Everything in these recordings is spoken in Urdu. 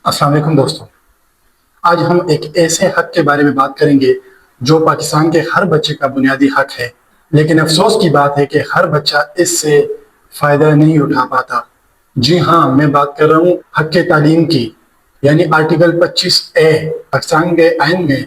السلام علیکم دوستوں، آج ہم ایک ایسے حق کے بارے میں بات کریں گے جو پاکستان کے ہر بچے کا بنیادی حق ہے، لیکن افسوس کی بات ہے کہ ہر بچہ اس سے فائدہ نہیں اٹھا پاتا۔ جی ہاں، میں بات کر رہا ہوں حق تعلیم کی، یعنی آرٹیکل 25A۔ پاکستان کے آئین میں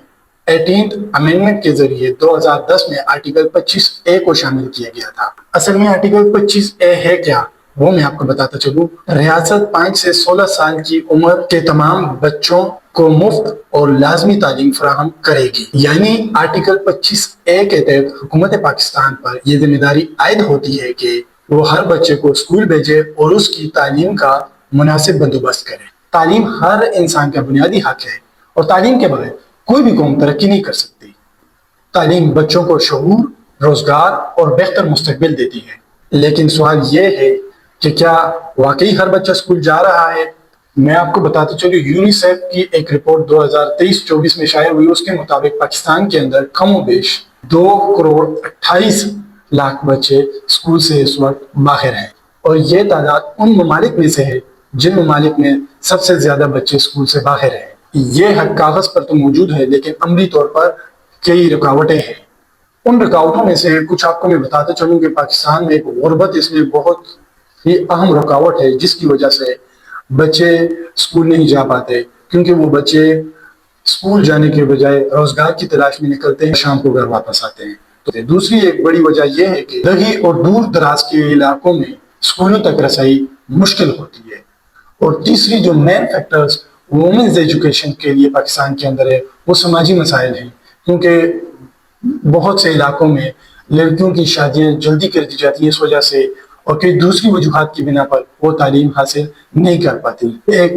18th امینڈمنٹ کے ذریعے 2010 میں آرٹیکل 25A کو شامل کیا گیا تھا۔ اصل میں آرٹیکل 25A ہے کیا، وہ میں آپ کو بتاتا چلوں۔ ریاست 5 سے 16 سال کی عمر کے تمام بچوں کو مفت اور لازمی تعلیم فراہم کرے گی، یعنی آرٹیکل 25A کے تحت حکومت پاکستان پر یہ ذمہ داری عائد ہوتی ہے کہ وہ ہر بچے کو اسکول بھیجے اور اس کی تعلیم کا مناسب بندوبست کرے۔ تعلیم ہر انسان کا بنیادی حق ہے اور تعلیم کے بغیر کوئی بھی قوم ترقی نہیں کر سکتی۔ تعلیم بچوں کو شعور، روزگار اور بہتر مستقبل دیتی ہے، لیکن سوال یہ ہے کہ کیا واقعی ہر بچہ اسکول جا رہا ہے؟ میں آپ کو بتاتا چلوں، یونیسیف کی ایک رپورٹ 2023-24 میں شائع ہوئی، اس کے مطابق پاکستان کے اندر کم و بیش 2.28 کروڑ بچے اسکول سے اس وقت باہر ہیں، اور یہ تعداد ان ممالک میں سے ہے جن ممالک میں سب سے زیادہ بچے اسکول سے باہر ہیں۔ یہ حق کاغذ پر تو موجود ہے، لیکن عملی طور پر کئی رکاوٹیں ہیں۔ ان رکاوٹوں میں سے کچھ آپ کو میں بتاتا چلوں کہ پاکستان میں ایک غربت اس میں بہت ہی اہم رکاوٹ ہے، جس کی وجہ سے بچے اسکول نہیں جا پاتے، کیونکہ وہ بچے اسکول جانے کے بجائے روزگار کی تلاش میں نکلتے ہیں، شام کو گھر واپس آتے ہیں۔ تو دوسری ایک بڑی وجہ یہ ہے کہ دیہی اور دور دراز کے علاقوں میں اسکولوں تک رسائی مشکل ہوتی ہے۔ اور تیسری جو مین فیکٹرز وومنز ایجوکیشن کے لیے پاکستان کے اندر ہے، وہ سماجی مسائل ہیں، کیونکہ بہت سے علاقوں میں لڑکیوں کی شادیاں جلدی کر دی جاتی ہیں اس وجہ سے، اور کئی دوسری وجوہات کی بنا پر وہ تعلیم حاصل نہیں کر پاتی۔ ایک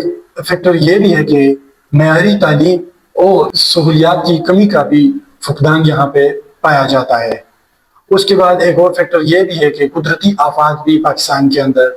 فیکٹر یہ بھی ہے کہ معیاری تعلیم اور سہولیات کی کمی کا بھی فقدان یہاں پہ پایا جاتا ہے۔ اس کے بعد ایک اور فیکٹر یہ بھی ہے کہ قدرتی آفات بھی پاکستان کے اندر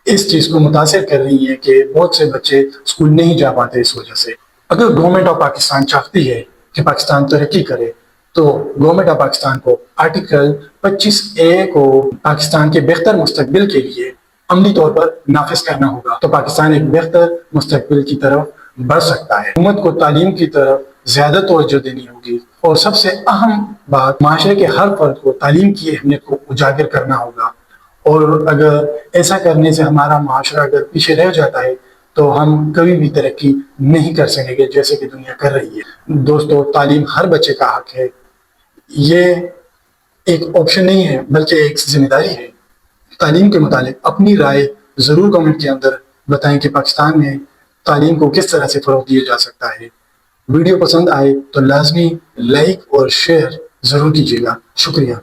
اس چیز کو متاثر کر رہی ہیں کہ بہت سے بچے اسکول نہیں جا پاتے اس وجہ سے۔ اگر گورنمنٹ آف پاکستان چاہتی ہے کہ پاکستان ترقی کرے تو گورنمنٹ آف پاکستان کو آرٹیکل 25A کو پاکستان کے بہتر مستقبل کے لیے عملی طور پر نافذ کرنا ہوگا، تو پاکستان ایک بہتر مستقبل کی طرف بڑھ سکتا ہے۔ حکومت کو تعلیم کی طرف زیادہ توجہ دینی ہوگی، اور سب سے اہم بات، معاشرے کے ہر فرد کو تعلیم کی اہمیت کو اجاگر کرنا ہوگا۔ اور اگر ایسا کرنے سے ہمارا معاشرہ اگر پیچھے رہ جاتا ہے تو ہم کبھی بھی ترقی نہیں کر سکیں گے جیسے کہ دنیا کر رہی ہے۔ دوستو، تعلیم ہر بچے کا حق ہے، یہ ایک آپشن نہیں ہے بلکہ ایک ذمہ داری ہے۔ تعلیم کے متعلق اپنی رائے ضرور کمنٹ کے اندر بتائیں کہ پاکستان میں تعلیم کو کس طرح سے فروغ دیا جا سکتا ہے۔ ویڈیو پسند آئے تو لازمی لائک اور شیئر ضرور کیجیے گا۔ شکریہ۔